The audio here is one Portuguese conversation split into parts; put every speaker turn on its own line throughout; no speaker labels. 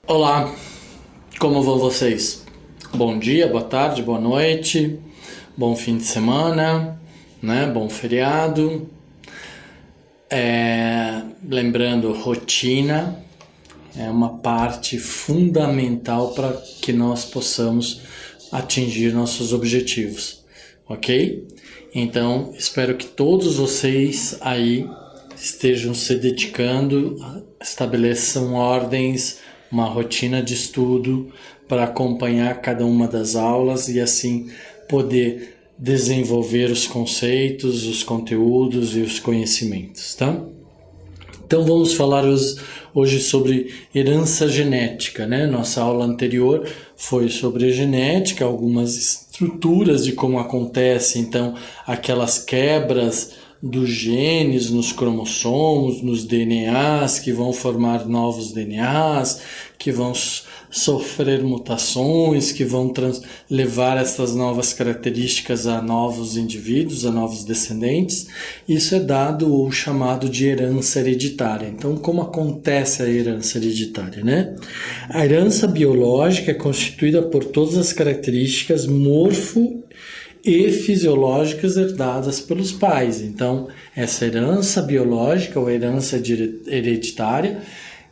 Olá, como vão vocês? Bom dia, boa tarde, boa noite, bom fim de semana, né? Bom feriado. Lembrando, rotina é uma parte fundamental para que nós possamos atingir nossos objetivos, ok? Então, espero que todos vocês aí estejam se dedicando, estabeleçam ordens, uma rotina de estudo para acompanhar cada uma das aulas e assim poder desenvolver os conceitos, os conteúdos e os conhecimentos, tá? Então vamos falar hoje sobre herança genética, né? Nossa aula anterior foi sobre genética, algumas estruturas de como acontece, então, aquelas quebras dos genes nos cromossomos, nos DNAs, que vão formar novos DNAs, que vão sofrer mutações, que vão levar essas novas características a novos indivíduos, a novos descendentes. Isso é dado ou chamado de herança hereditária. Então, como acontece a herança hereditária, né? A herança biológica é constituída por todas as características morfo e fisiológicas herdadas pelos pais. Então, essa herança biológica ou herança hereditária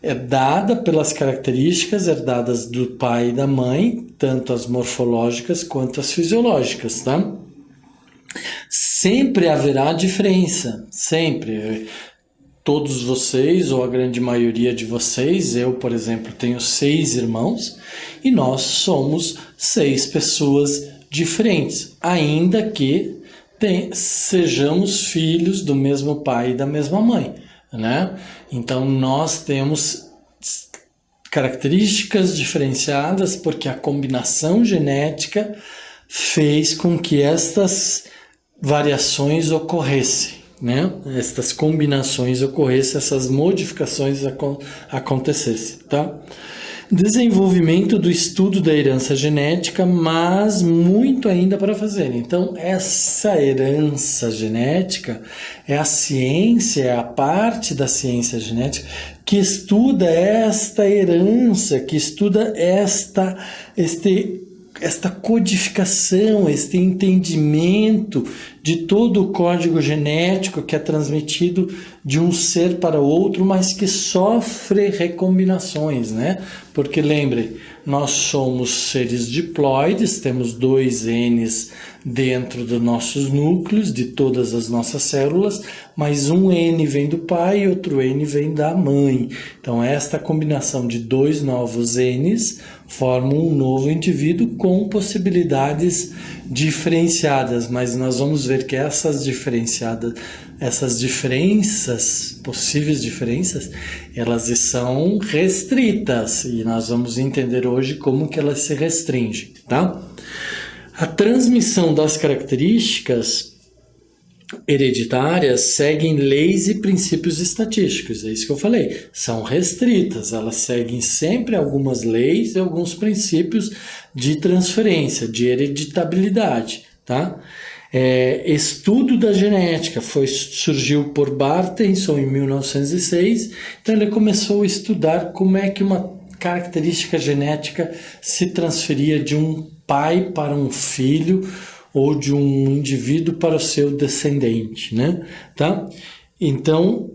é dada pelas características herdadas do pai e da mãe, tanto as morfológicas quanto as fisiológicas, tá? Sempre haverá diferença, sempre. Todos vocês, ou a grande maioria de vocês, eu, por exemplo, tenho 6 irmãos, e nós somos 6 pessoas diferentes, ainda que sejamos filhos do mesmo pai e da mesma mãe, né? Então nós temos características diferenciadas porque a combinação genética fez com que estas variações ocorressem, né? Estas combinações ocorressem, essas modificações acontecessem, tá? Desenvolvimento do estudo da herança genética, mas muito ainda para fazer. Então, essa herança genética é a ciência, é a parte da ciência genética que estuda esta herança, que estuda esta codificação, este entendimento de todo o código genético que é transmitido de um ser para outro, mas que sofre recombinações, né? Porque lembrem, nós somos seres diploides, temos 2 Ns dentro dos nossos núcleos, de todas as nossas células, mas um N vem do pai e outro N vem da mãe. Então, esta combinação de 2 novos Ns forma um novo indivíduo com possibilidades diferenciadas, mas nós vamos ver que essas diferenças, possíveis diferenças, elas são restritas e nós vamos entender hoje como que elas se restringem, tá? A transmissão das características hereditárias seguem leis e princípios estatísticos, é isso que eu falei, são restritas, elas seguem sempre algumas leis e alguns princípios de transferência, de hereditabilidade, tá? Estudo da genética surgiu por Bartenson em 1906, então ele começou a estudar como é que uma característica genética se transferia de um pai para um filho ou de um indivíduo para o seu descendente, né? Tá? Então,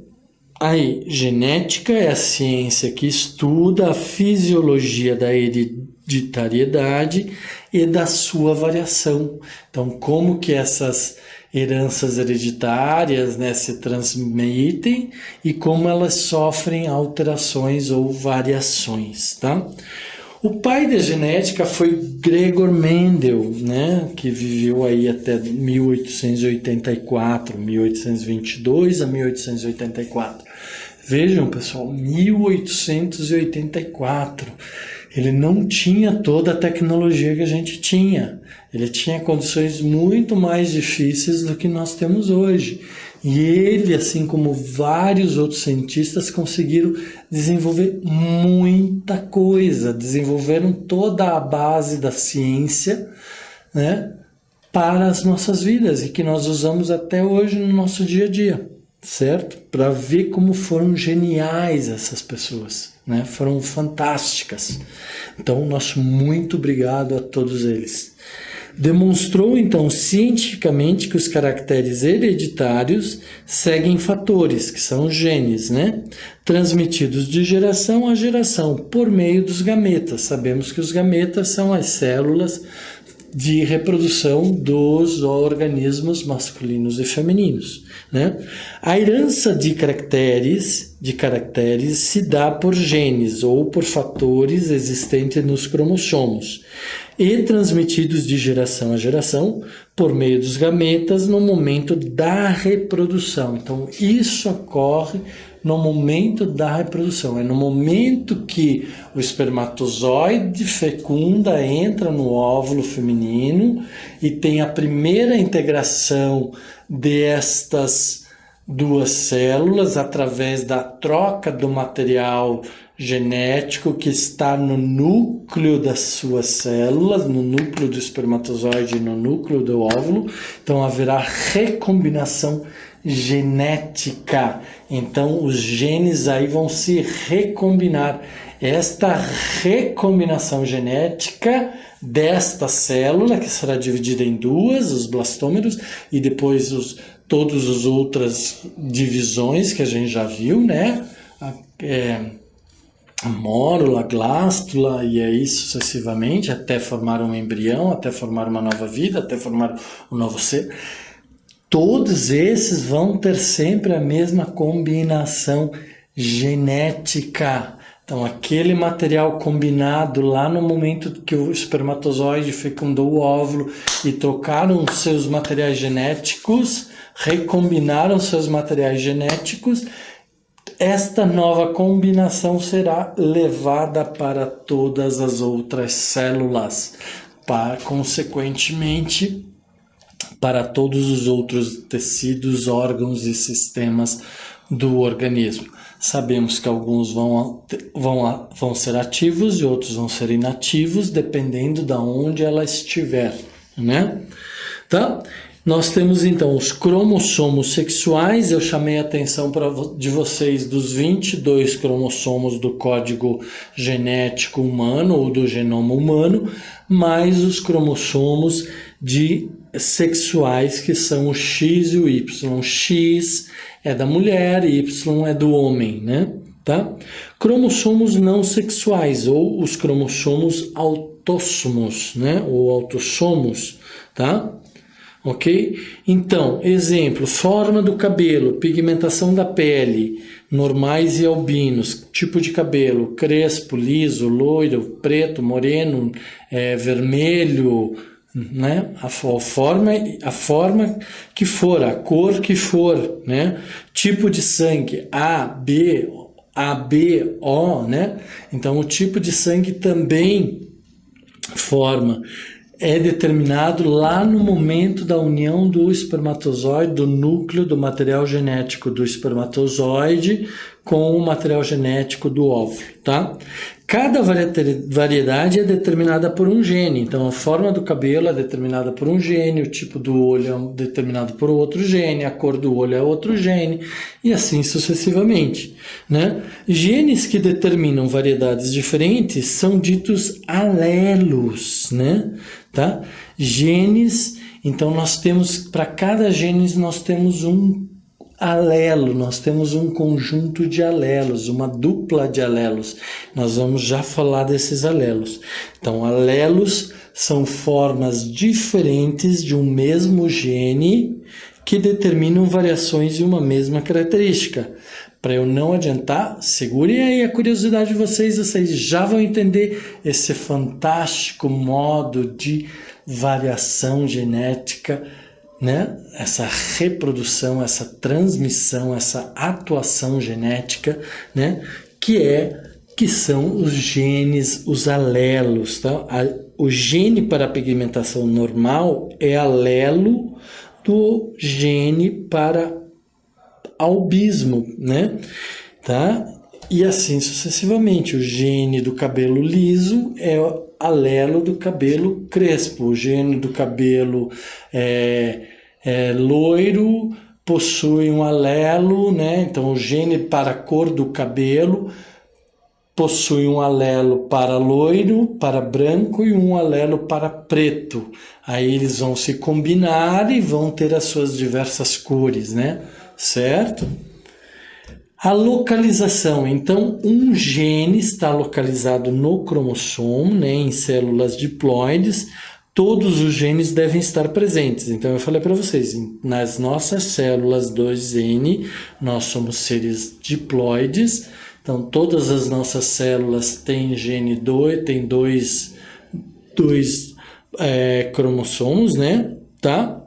aí, genética é a ciência que estuda a fisiologia da hereditariedade e da sua variação. Então, como que essas heranças hereditárias, né, se transmitem e como elas sofrem alterações ou variações, tá? O pai da genética foi Gregor Mendel, né, que viveu aí até 1884, 1822 a 1884. Vejam, pessoal, 1884. Ele não tinha toda a tecnologia que a gente tinha. Ele tinha condições muito mais difíceis do que nós temos hoje. E ele, assim como vários outros cientistas, conseguiram desenvolver muita coisa, desenvolveram toda a base da ciência, né, para as nossas vidas e que nós usamos até hoje no nosso dia a dia, certo? Para ver como foram geniais essas pessoas, né? Foram fantásticas. Então, nosso muito obrigado a todos eles. Demonstrou, então, cientificamente que os caracteres hereditários seguem fatores, que são genes, né? Transmitidos de geração a geração, por meio dos gametas. Sabemos que os gametas são as células de reprodução dos organismos masculinos e femininos, né? A herança de caracteres se dá por genes ou por fatores existentes nos cromossomos e transmitidos de geração a geração por meio dos gametas no momento da reprodução. Então, isso ocorre no momento da reprodução. É no momento que o espermatozoide fecunda, entra no óvulo feminino e tem a primeira integração destas duas células através da troca do material genético que está no núcleo das suas células, no núcleo do espermatozoide e no núcleo do óvulo. Então haverá recombinação genética. Então os genes aí vão se recombinar. Esta recombinação genética desta célula, que será dividida em duas, os blastômeros, e depois todas as outras divisões que a gente já viu, né? A mórula, a glástula, e aí sucessivamente, até formar um embrião, até formar uma nova vida, até formar um novo ser. Todos esses vão ter sempre a mesma combinação genética. Então, aquele material combinado lá no momento que o espermatozoide fecundou o óvulo e trocaram seus materiais genéticos, recombinaram seus materiais genéticos, esta nova combinação será levada para todas as outras células, consequentemente, para todos os outros tecidos, órgãos e sistemas do organismo. Sabemos que alguns vão ser ativos e outros vão ser inativos, dependendo de onde ela estiver, né? Tá? Nós temos então os cromossomos sexuais. Eu chamei a atenção de vocês dos 22 cromossomos do código genético humano ou do genoma humano, mais os cromossomos sexuais, que são o X e o Y. X é da mulher e Y é do homem, né? Tá? Cromossomos não sexuais ou os cromossomos autóssomos, né? Ou autossomos, tá? Ok? Então, exemplo, forma do cabelo, pigmentação da pele, normais e albinos, tipo de cabelo, crespo, liso, loiro, preto, moreno, vermelho, né? A forma que for, a cor que for, né? Tipo de sangue, AB, O, né? Então, o tipo de sangue também é determinado lá no momento da união do espermatozoide, do núcleo do material genético do espermatozoide com o material genético do óvulo, tá? Cada variedade é determinada por um gene. Então, a forma do cabelo é determinada por um gene, o tipo do olho é determinado por outro gene, a cor do olho é outro gene, e assim sucessivamente, né? Genes que determinam variedades diferentes são ditos alelos, né? Tá? Genes, então para cada gene nós temos um alelo, nós temos um conjunto de alelos, uma dupla de alelos. Nós vamos já falar desses alelos. Então, alelos são formas diferentes de um mesmo gene que determinam variações de uma mesma característica. Para eu não adiantar, segurem aí a curiosidade de vocês já vão entender esse fantástico modo de variação genética, né? Essa reprodução, essa transmissão, essa atuação genética, né? Que são os genes, os alelos. Tá? O gene para a pigmentação normal é alelo do gene para albismo, né? Tá? E assim sucessivamente. O gene do cabelo liso é alelo do cabelo crespo. O gene do cabelo loiro possui um alelo, né? Então o gene para a cor do cabelo possui um alelo para loiro, para branco e um alelo para preto. Aí eles vão se combinar e vão ter as suas diversas cores, né? Certo? A localização. Então, um gene está localizado no cromossomo, né, em células diploides. Todos os genes devem estar presentes. Então, eu falei para vocês, nas nossas células 2N, nós somos seres diploides. Então, todas as nossas células têm gene 2, tem dois cromossomos, né? Tá?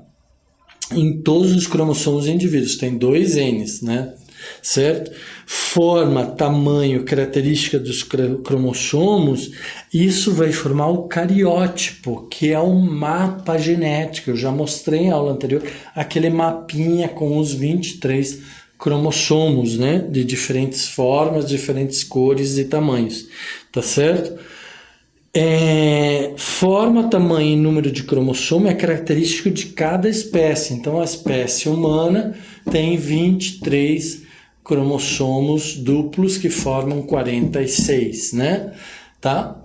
Em todos os cromossomos indivíduos, tem 2 Ns, né? Certo? Forma, tamanho, característica dos cromossomos, isso vai formar o cariótipo, que é um mapa genético. Eu já mostrei em aula anterior aquele mapinha com os 23 cromossomos, né? De diferentes formas, diferentes cores e tamanhos, tá certo? Forma, tamanho e número de cromossomo é característico de cada espécie. Então, a espécie humana tem 23 cromossomos duplos que formam 46, né? Tá?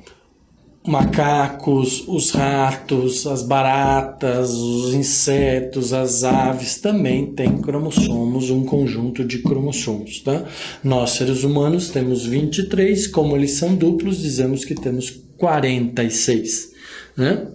Macacos, os ratos, as baratas, os insetos, as aves também têm cromossomos, um conjunto de cromossomos, tá? Nós, seres humanos, temos 23, como eles são duplos, dizemos que temos 46, né?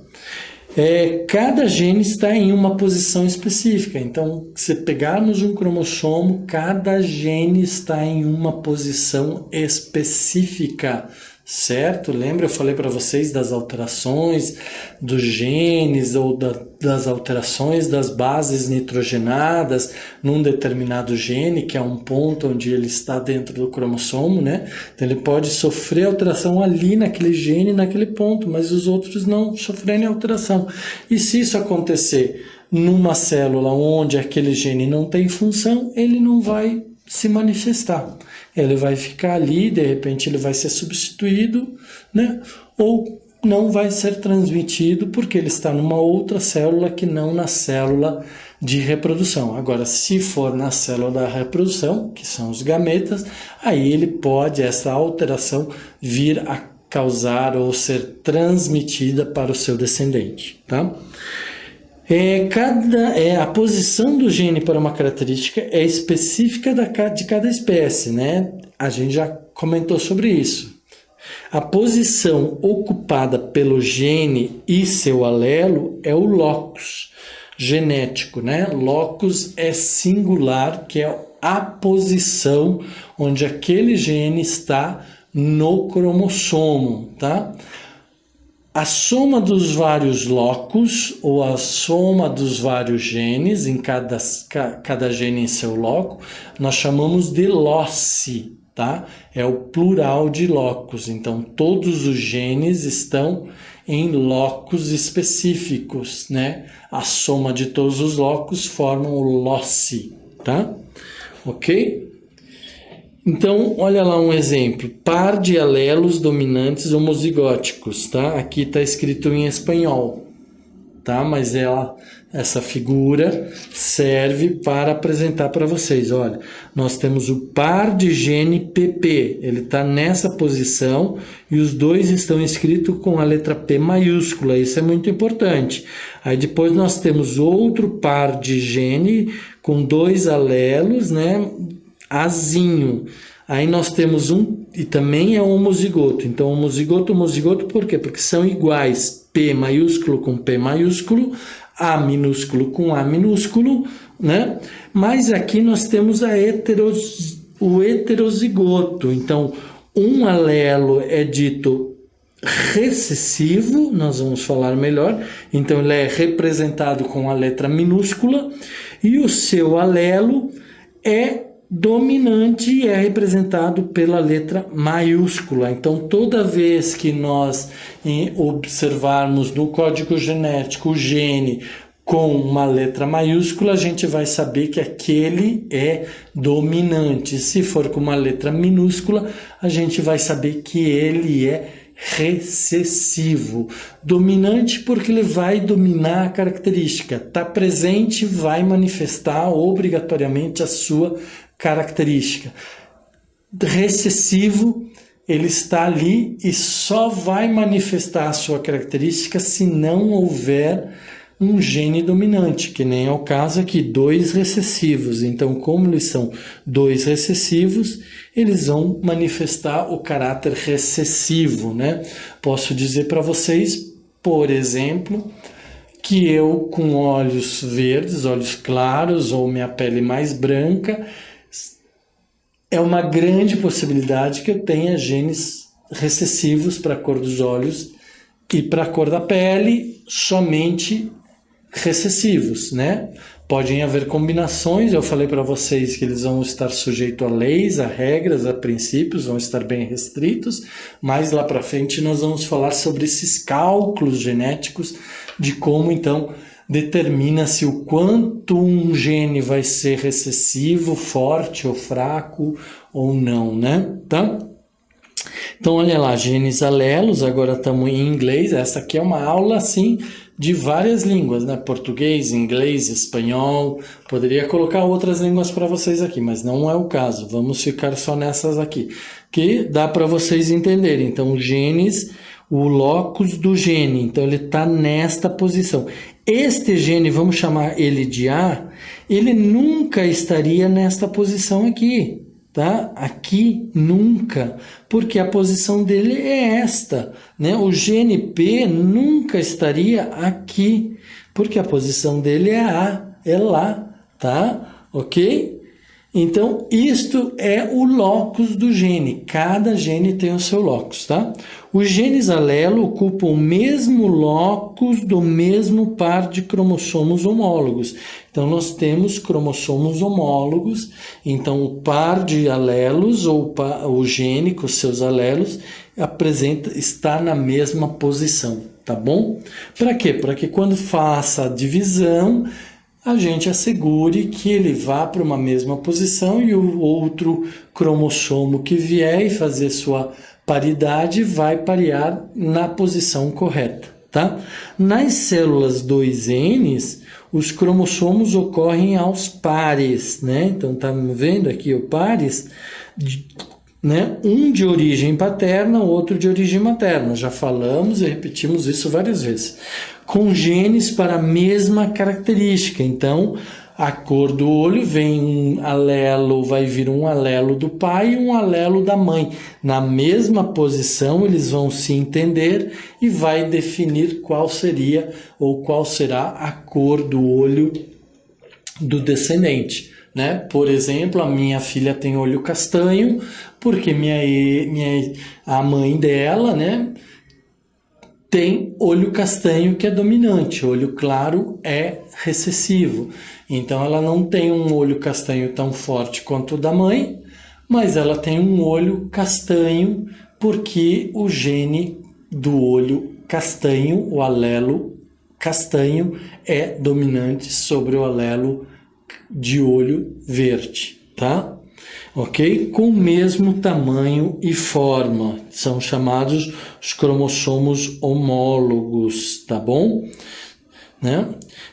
Cada gene está em uma posição específica. Então, se pegarmos um cromossomo, cada gene está em uma posição específica, certo? Lembra? Eu falei para vocês das alterações dos genes ou das alterações das bases nitrogenadas num determinado gene, que é um ponto onde ele está dentro do cromossomo, né? Então ele pode sofrer alteração ali naquele gene, naquele ponto, mas os outros não sofrerem alteração. E se isso acontecer numa célula onde aquele gene não tem função, ele não vai se manifestar. Ele vai ficar ali, de repente ele vai ser substituído, né? Ou não vai ser transmitido porque ele está numa outra célula que não na célula de reprodução. Agora, se for na célula da reprodução, que são os gametas, aí ele pode, essa alteração, vir a causar ou ser transmitida para o seu descendente, tá? A posição do gene para uma característica é específica de cada espécie, né? A gente já comentou sobre isso. A posição ocupada pelo gene e seu alelo é o locus genético, né? Locus é singular, que é a posição onde aquele gene está no cromossomo, tá? A soma dos vários locus, ou a soma dos vários genes, em cada gene em seu loco, nós chamamos de loci, tá? É o plural de locus. Então, todos os genes estão em locus específicos, né? A soma de todos os locus formam o loci, tá? Ok? Então, olha lá um exemplo. Par de alelos dominantes homozigóticos, tá? Aqui está escrito em espanhol, tá? Mas essa figura serve para apresentar para vocês. Olha, nós temos o par de gene PP. Ele está nessa posição e os dois estão escritos com a letra P maiúscula. Isso é muito importante. Aí depois nós temos outro par de gene com 2 alelos, né? Azinho. Aí nós temos e também é homozigoto. Então, homozigoto, por quê? Porque são iguais. P maiúsculo com P maiúsculo, A minúsculo com A minúsculo, né? Mas aqui nós temos o heterozigoto. Então, um alelo é dito recessivo, nós vamos falar melhor. Então, ele é representado com a letra minúscula e o seu alelo é dominante e é representado pela letra maiúscula. Então, toda vez que nós observarmos no código genético o gene com uma letra maiúscula, a gente vai saber que aquele é dominante. Se for com uma letra minúscula, a gente vai saber que ele é recessivo. Dominante porque ele vai dominar a característica. Está presente, vai manifestar obrigatoriamente a sua característica. Recessivo ele está ali e só vai manifestar a sua característica se não houver um gene dominante, que nem é o caso aqui, 2 recessivos. Então, como eles são 2 recessivos, eles vão manifestar o caráter recessivo, né? Posso dizer para vocês, por exemplo, que eu com olhos verdes, olhos claros, ou minha pele mais branca, é uma grande possibilidade que eu tenha genes recessivos para a cor dos olhos e para a cor da pele somente recessivos, né? Podem haver combinações, eu falei para vocês que eles vão estar sujeitos a leis, a regras, a princípios, vão estar bem restritos, mas lá para frente nós vamos falar sobre esses cálculos genéticos de como então determina-se o quanto um gene vai ser recessivo, forte ou fraco ou não, né? Tá? Então, olha lá, genes alelos, agora estamos em inglês, essa aqui é uma aula, assim, de várias línguas, né? Português, inglês, espanhol, poderia colocar outras línguas para vocês aqui, mas não é o caso, vamos ficar só nessas aqui, que dá para vocês entenderem. Então, genes, o locus do gene, então ele está nesta posição. Este gene, vamos chamar ele de A, ele nunca estaria nesta posição aqui. Tá? Aqui nunca, porque a posição dele é esta, né? O gene P nunca estaria aqui, porque a posição dele é A, é lá, tá? Ok? Então, isto é o locus do gene. Cada gene tem o seu locus, tá? Os genes alelo ocupam o mesmo locus do mesmo par de cromossomos homólogos. Então, nós temos cromossomos homólogos. Então, o par de alelos, ou o gene com seus alelos, está na mesma posição, tá bom? Para quê? Para que quando faça a divisão, a gente assegure que ele vá para uma mesma posição e o outro cromossomo que vier e fazer sua paridade vai parear na posição correta, tá? Nas células 2N, os cromossomos ocorrem aos pares, né? Então, estamos vendo aqui o pares, né? Um de origem paterna, outro de origem materna. Já falamos e repetimos isso várias vezes. Com genes para a mesma característica. Então, a cor do olho vem um alelo, vai vir um alelo do pai e um alelo da mãe. Na mesma posição, eles vão se entender e vai definir qual seria ou qual será a cor do olho do descendente, né? Por exemplo, a minha filha tem olho castanho, porque a mãe dela, né, tem olho castanho que é dominante, olho claro é recessivo. Então ela não tem um olho castanho tão forte quanto o da mãe, mas ela tem um olho castanho porque o gene do olho castanho, o alelo castanho, é dominante sobre o alelo de olho verde, tá? Ok? Com o mesmo tamanho e forma. São chamados os cromossomos homólogos, tá bom? Né?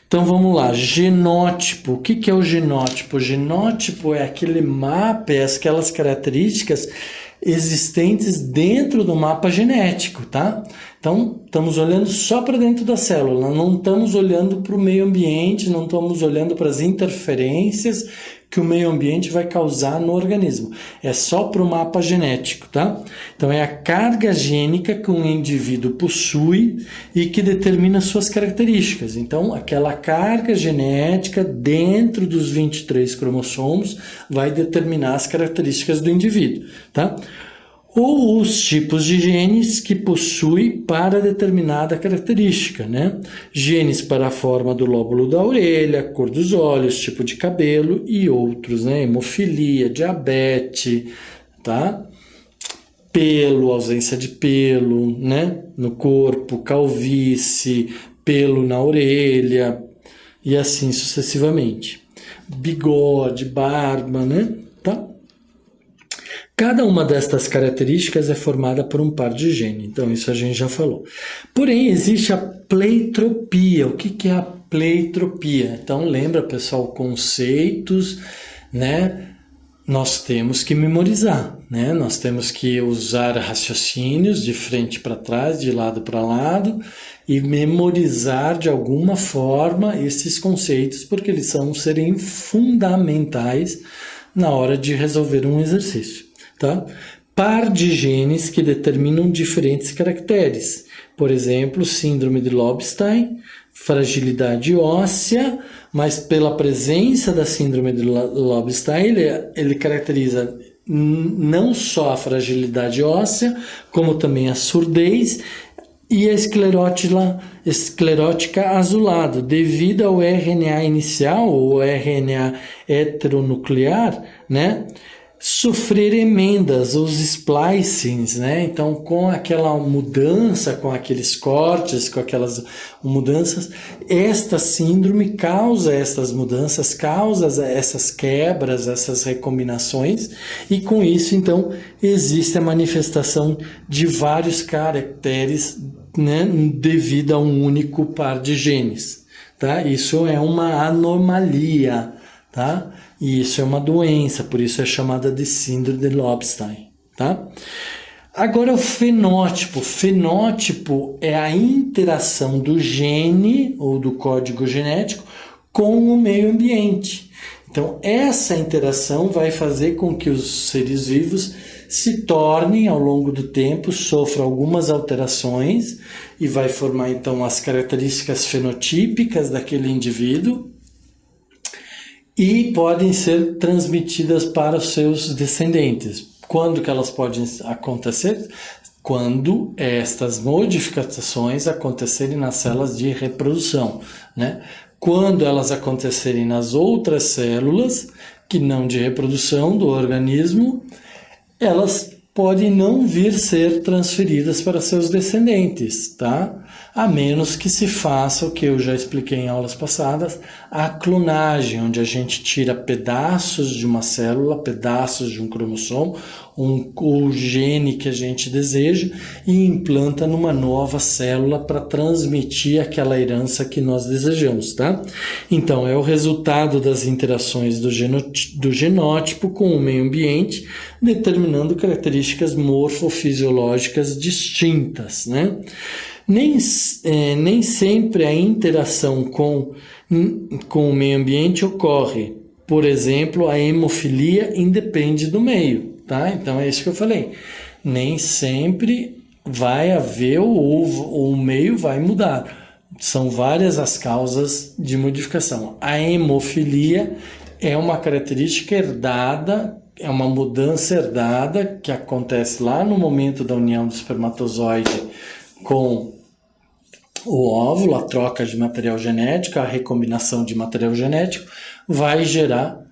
Então vamos lá, genótipo. O que é o genótipo? O genótipo é aquele mapa, é aquelas características existentes dentro do mapa genético, tá? Então, estamos olhando só para dentro da célula, não estamos olhando para o meio ambiente, não estamos olhando para as interferências que o meio ambiente vai causar no organismo. É só para o mapa genético, tá? Então, é a carga gênica que um indivíduo possui e que determina suas características. Então, aquela carga genética dentro dos 23 cromossomos vai determinar as características do indivíduo, tá? Ou os tipos de genes que possui para determinada característica, né? Genes para a forma do lóbulo da orelha, cor dos olhos, tipo de cabelo e outros, né? Hemofilia, diabetes, tá? Pelo, ausência de pelo, né? No corpo, calvície, pelo na orelha e assim sucessivamente. Bigode, barba, né? Tá? Cada uma destas características é formada por um par de gene, então isso a gente já falou. Porém, existe a pleitropia. O que é a pleitropia? Então, lembra, pessoal, conceitos, né, nós temos que memorizar, né? Nós temos que usar raciocínios de frente para trás, de lado para lado, e memorizar de alguma forma esses conceitos, porque eles serem fundamentais na hora de resolver um exercício, tá? Par de genes que determinam diferentes caracteres. Por exemplo, síndrome de Lobstein, fragilidade óssea, mas pela presença da síndrome de Lobstein, ele caracteriza não só a fragilidade óssea, como também a surdez e a esclerótica azulado, devido ao RNA inicial, ou RNA heteronuclear, né? Sofrer emendas, os splicings, né? Então, com aquela mudança, com aqueles cortes, com aquelas mudanças, esta síndrome causa estas mudanças, causa essas quebras, essas recombinações, e com isso, então, existe a manifestação de vários caracteres, né? Devido a um único par de genes, tá? Isso é uma anomalia, tá? E isso é uma doença, por isso é chamada de síndrome de Lobstein, tá? Agora o fenótipo. Fenótipo é a interação do gene ou do código genético com o meio ambiente. Então, essa interação vai fazer com que os seres vivos se tornem, ao longo do tempo, sofram algumas alterações e vai formar, então, as características fenotípicas daquele indivíduo, e podem ser transmitidas para os seus descendentes. Quando que elas podem acontecer? Quando estas modificações acontecerem nas células de reprodução, né? Quando elas acontecerem nas outras células, que não de reprodução do organismo, elas podem não vir ser transferidas para seus descendentes, tá? A menos que se faça o que eu já expliquei em aulas passadas, a clonagem, onde a gente tira pedaços de uma célula, pedaços de um cromossomo, o gene que a gente deseja, e implanta numa nova célula para transmitir aquela herança que nós desejamos, tá? Então, é o resultado das interações do genótipo com o meio ambiente, determinando características morfofisiológicas distintas, né? Nem sempre a interação com o meio ambiente ocorre. Por exemplo, a hemofilia independe do meio, tá? Então é isso que eu falei. Nem sempre vai haver ou o meio vai mudar. São várias as causas de modificação. A hemofilia é uma característica herdada, é uma mudança herdada que acontece lá no momento da união do espermatozoide com o óvulo, a troca de material genético, a recombinação de material genético, vai gerar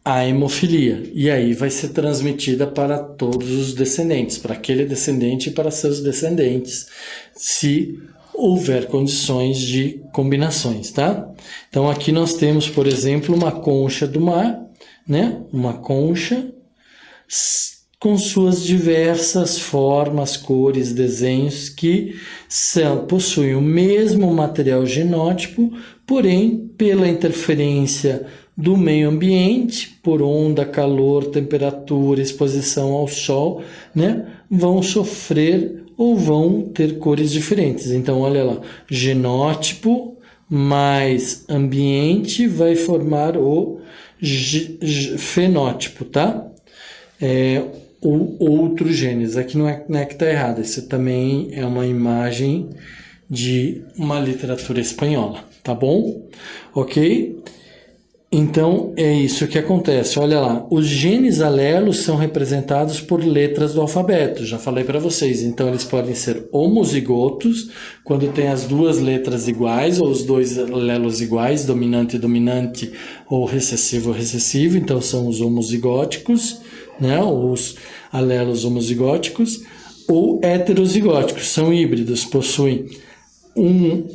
a hemofilia. E aí vai ser transmitida para todos os descendentes, para aquele descendente e para seus descendentes, se houver condições de combinações, tá? Então aqui nós temos, por exemplo, uma concha do mar, né? Uma concha com suas diversas formas, cores, desenhos, que possuem o mesmo material genótipo, porém, pela interferência do meio ambiente, por onda, calor, temperatura, exposição ao sol, né, vão sofrer ou vão ter cores diferentes. Então, olha lá, genótipo mais ambiente vai formar o fenótipo, tá? Ou outros genes. Aqui não é que está errado, isso também é uma imagem de uma literatura espanhola, tá bom? Ok? Então, é isso que acontece. Olha lá, os genes alelos são representados por letras do alfabeto, já falei para vocês. Então, eles podem ser homozigotos, quando tem as duas letras iguais, ou os dois alelos iguais, dominante e dominante, ou recessivo recessivo, então são os homozigóticos, né? Os alelos homozigóticos, ou heterozigóticos, são híbridos, possuem um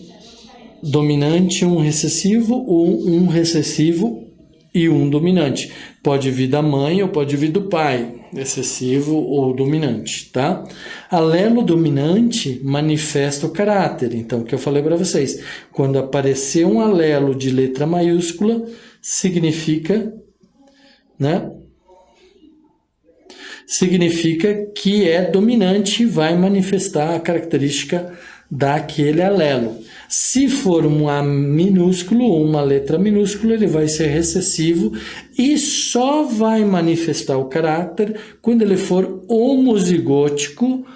dominante, um recessivo, ou um recessivo e um dominante. Pode vir da mãe ou pode vir do pai, recessivo ou dominante, tá? Alelo dominante manifesta o caráter. Então, o que eu falei para vocês, quando aparecer um alelo de letra maiúscula, significa, né, significa que é dominante e vai manifestar a característica daquele alelo. Se for um A minúsculo ou uma letra minúscula, ele vai ser recessivo e só vai manifestar o caráter quando ele for homozigótico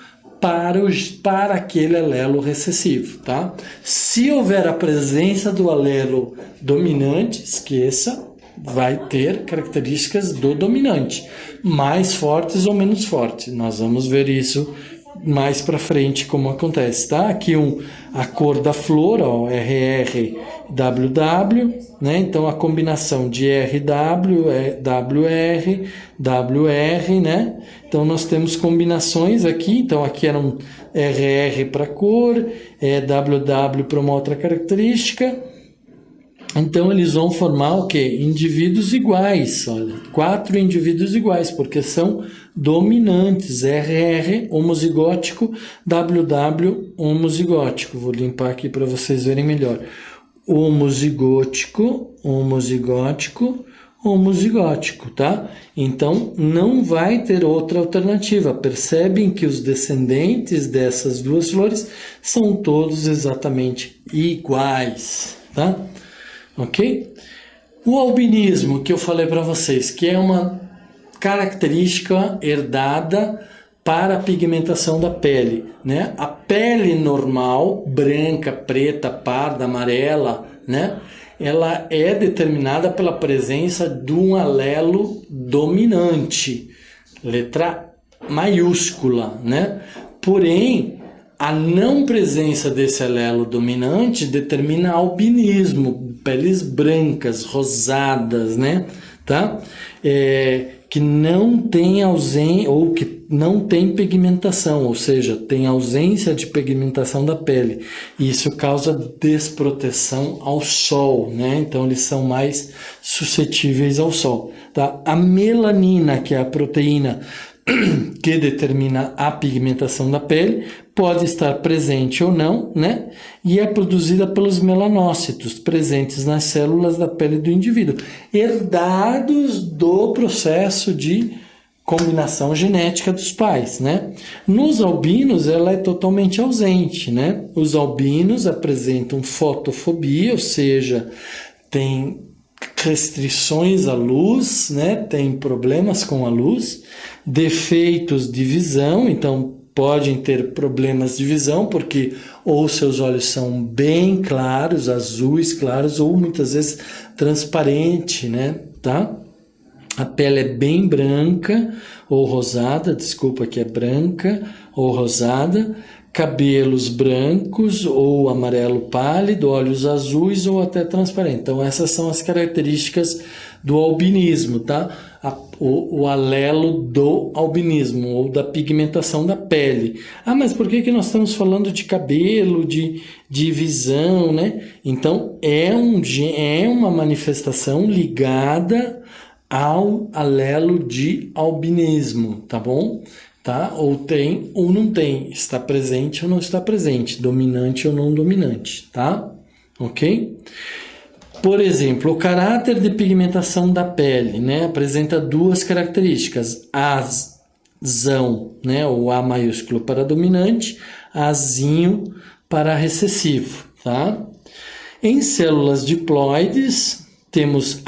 para aquele alelo recessivo, tá? Se houver a presença do alelo dominante, esqueça, vai ter características do dominante, mais fortes ou menos fortes. Nós vamos ver isso mais para frente como acontece, tá? Aqui a cor da flor, ó, RRWW, né? Então a combinação de RW é WR, WR, né? Então nós temos combinações aqui, então aqui era um RR para cor, WW para uma outra característica. Então eles vão formar o quê? Indivíduos iguais, olha, 4 indivíduos iguais, porque são dominantes, RR homozigótico, WW homozigótico. Vou limpar aqui para vocês verem melhor. Homozigótico, homozigótico, homozigótico, tá? Então não vai ter outra alternativa. Percebem que os descendentes dessas duas flores são todos exatamente iguais, tá? Ok? O albinismo que eu falei para vocês, que é uma característica herdada para a pigmentação da pele, né? A pele normal, branca, preta, parda, amarela, né? Ela é determinada pela presença de um alelo dominante, letra maiúscula, né? Porém, a não presença desse alelo dominante determina albinismo, peles brancas, rosadas, né? Tá? Que não tem ausência ou que não tem pigmentação, ou seja, tem ausência de pigmentação da pele. E isso causa desproteção ao sol, né? Então eles são mais suscetíveis ao sol, tá? A melanina, que é a proteína que determina a pigmentação da pele, pode estar presente ou não, né? E é produzida pelos melanócitos presentes nas células da pele do indivíduo, herdados do processo de combinação genética dos pais, né? Nos albinos ela é totalmente ausente, né? Os albinos apresentam fotofobia, ou seja, tem restrições à luz, né? Tem problemas com a luz, defeitos de visão, então podem ter problemas de visão porque ou seus olhos são bem claros, azuis claros, ou muitas vezes transparente, né? Tá? A pele é bem branca ou rosada, desculpa, que é branca ou rosada, cabelos brancos ou amarelo pálido, olhos azuis ou até transparente. Então essas são as características do albinismo, tá? O alelo do albinismo ou da pigmentação da pele. Ah, mas por que nós estamos falando de cabelo, de visão, né? Então é uma manifestação ligada ao alelo de albinismo, tá bom? Tá? Ou tem ou não tem, está presente ou não está presente, dominante ou não dominante, tá? Ok? Por exemplo, o caráter de pigmentação da pele, né, apresenta duas características, azão, né, o A maiúsculo para dominante, azinho para recessivo, tá? Em células diploides, temos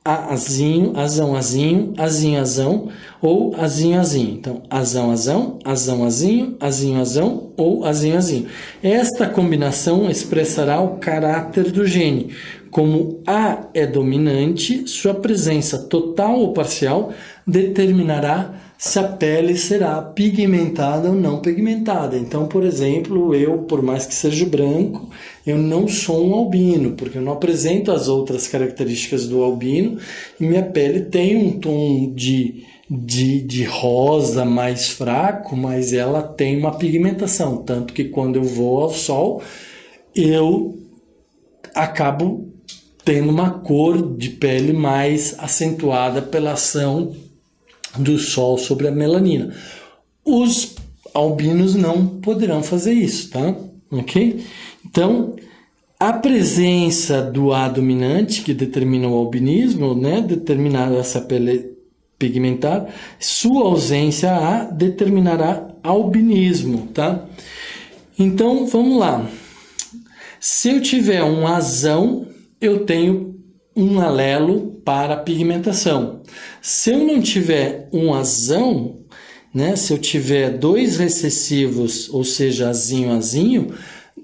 azinho, azão, azinho, azinho, azão ou azinho, azinho. Então, azão, azão, azão, azinho, azinho, azão ou azinho, azinho. Esta combinação expressará o caráter do gene. Como A é dominante, sua presença total ou parcial determinará se a pele será pigmentada ou não pigmentada. Então, por exemplo, eu, por mais que seja branco, eu não sou um albino, porque eu não apresento as outras características do albino e minha pele tem um tom de rosa mais fraco, mas ela tem uma pigmentação, tanto que quando eu vou ao sol, eu acabo tendo uma cor de pele mais acentuada pela ação do sol sobre a melanina. Os albinos não poderão fazer isso, tá? Ok? Então, a presença do A dominante, que determina o albinismo, né? Determinada essa pele pigmentar, sua ausência A determinará albinismo, tá? Então, vamos lá. Se eu tiver um Azão, eu tenho um alelo para pigmentação. Se eu não tiver um Azão, né, se eu tiver dois recessivos, ou seja, Azinho, Azinho,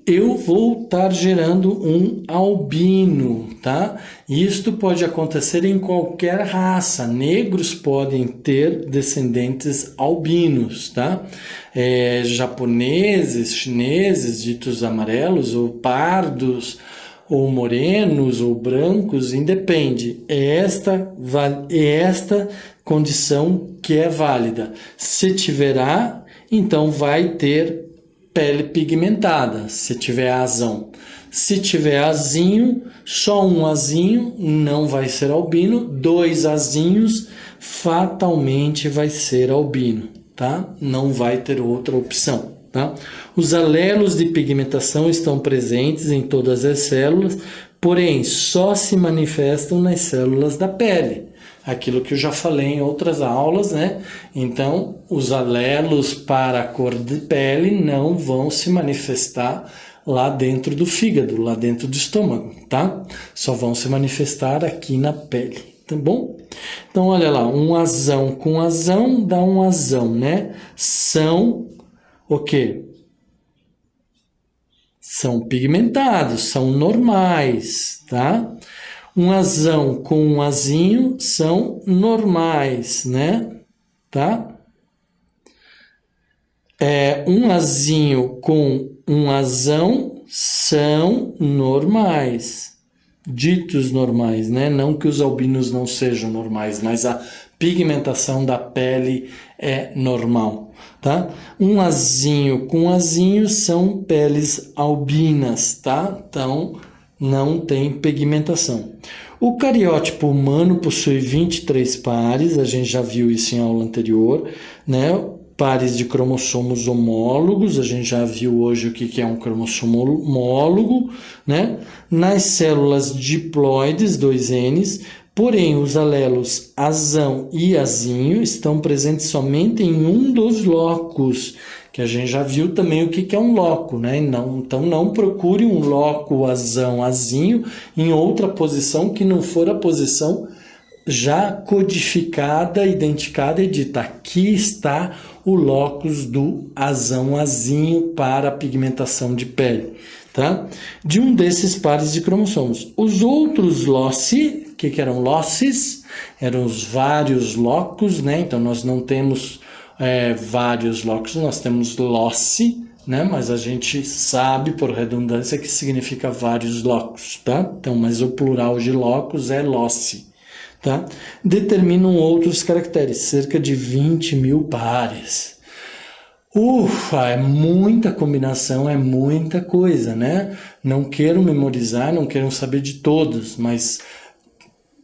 eu vou estar gerando um albino, tá? Isto pode acontecer em qualquer raça. Negros podem ter descendentes albinos, tá? Japoneses, chineses, ditos amarelos, ou pardos, ou morenos, ou brancos, independe. É esta condição que é válida. Se tiver A, então vai ter pele pigmentada, se tiver azão. Se tiver azinho, só um azinho não vai ser albino, dois azinhos fatalmente vai ser albino, tá? Não vai ter outra opção, tá? Os alelos de pigmentação estão presentes em todas as células, porém só se manifestam nas células da pele. Aquilo que eu já falei em outras aulas, né? Então, os alelos para a cor de pele não vão se manifestar lá dentro do fígado, lá dentro do estômago, tá? Só vão se manifestar aqui na pele, tá bom? Então, olha lá, um azão com azão dá um azão, né? São o quê? São pigmentados, são normais, tá? Um azão com um azinho são normais, né? Tá? Um azinho com um azão são normais, ditos normais, né? Não que os albinos não sejam normais, mas a pigmentação da pele é normal, tá? Um azinho com azinho são peles albinas, tá? Então, não tem pigmentação. O cariótipo humano possui 23 pares, a gente já viu isso em aula anterior, né? Pares de cromossomos homólogos, a gente já viu hoje o que é um cromossomo homólogo, né? Nas células diploides, 2Ns, porém os alelos azão e azinho estão presentes somente em um dos locos, que a gente já viu também o que é um loco, né? Então não procure um loco azão, azinho em outra posição que não for a posição já codificada, identificada e dita. Aqui está o locus do azão, azinho para a pigmentação de pele, tá? De um desses pares de cromossomos. Os outros loci, que eram locis? Eram os vários locos, né? Então nós não temos vários locos, nós temos loci, né? Mas a gente sabe, por redundância, que significa vários locos, tá? Então, mas o plural de locos é loci, tá? Determinam outros caracteres, cerca de 20 mil pares. Ufa, é muita combinação, é muita coisa, né? Não quero memorizar, não quero saber de todos, mas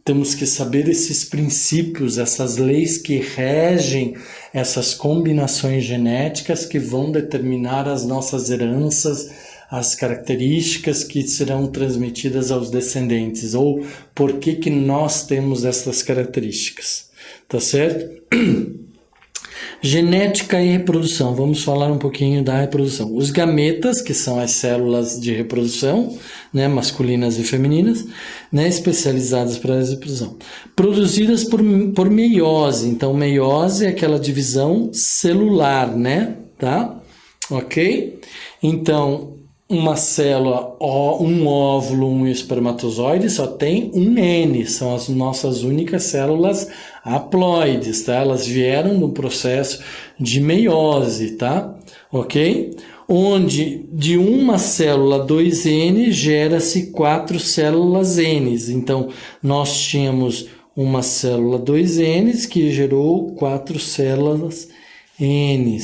temos que saber esses princípios, essas leis que regem essas combinações genéticas que vão determinar as nossas heranças, as características que serão transmitidas aos descendentes, ou por que nós temos essas características, tá certo? Genética e reprodução. Vamos falar um pouquinho da reprodução. Os gametas, que são as células de reprodução, né, masculinas e femininas, né, especializadas para a reprodução. Produzidas por meiose. Então, meiose é aquela divisão celular, né? Tá? Ok? Então, uma célula, um óvulo, um espermatozoide, só tem um N, são as nossas únicas células haploides, tá? Elas vieram do processo de meiose, tá? Ok? Onde de uma célula 2N gera-se 4 células N. Então, nós tínhamos uma célula 2N que gerou 4 células N,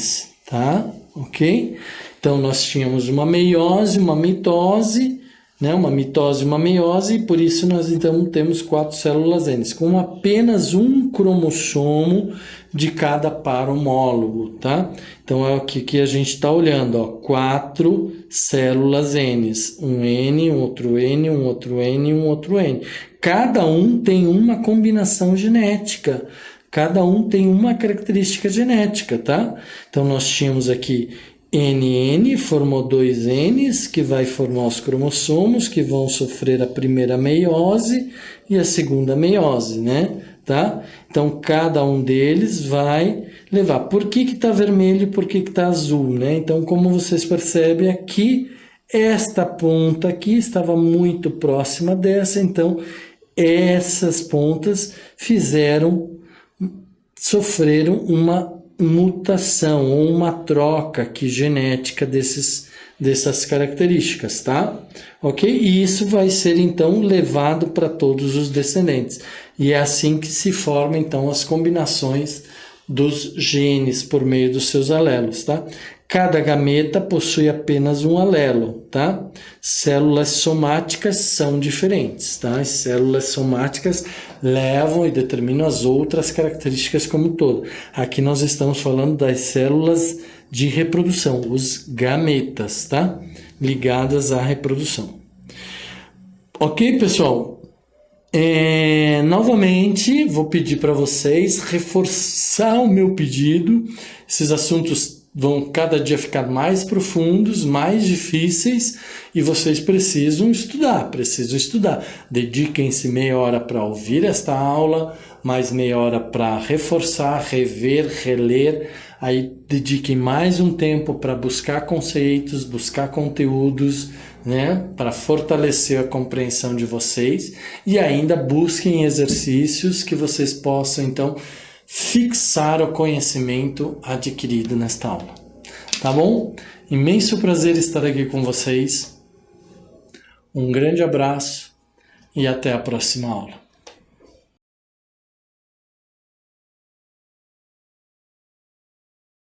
tá? Ok? Então, nós tínhamos uma meiose, uma mitose, né? Uma mitose e uma meiose, e por isso nós então temos 4 células N, com apenas um cromossomo de cada par homólogo, tá? Então, é o que a gente está olhando, ó, 4 células N, um N, um outro N, um outro N, um outro N. Cada um tem uma combinação genética. cada um tem uma característica genética, tá? Então, nós tínhamos aqui NN, formou 2 Ns, que vai formar os cromossomos, que vão sofrer a primeira meiose e a segunda meiose, né? Tá? Então, cada um deles vai levar. Por que que tá vermelho e por que que tá azul, né? Então, como vocês percebem aqui, esta ponta aqui estava muito próxima dessa, então essas pontas sofreram uma mutação ou uma troca aqui genética dessas características, tá? Ok? E isso vai ser então levado para todos os descendentes. E é assim que se formam então as combinações dos genes por meio dos seus alelos, tá? Cada gameta possui apenas um alelo, tá? Células somáticas são diferentes, tá? As células somáticas levam e determinam as outras características como um todo. Aqui nós estamos falando das células de reprodução, os gametas, tá? Ligadas à reprodução. Ok, pessoal? Novamente, vou pedir para vocês reforçar o meu pedido. Esses assuntos vão cada dia ficar mais profundos, mais difíceis, e vocês precisam estudar. Dediquem-se meia hora para ouvir esta aula, mais meia hora para reforçar, rever, reler. Aí dediquem mais um tempo para buscar conceitos, buscar conteúdos, né, para fortalecer a compreensão de vocês, e ainda busquem exercícios que vocês possam então fixar o conhecimento adquirido nesta aula. Tá bom? Imenso prazer estar aqui com vocês. Um grande abraço e até a próxima aula.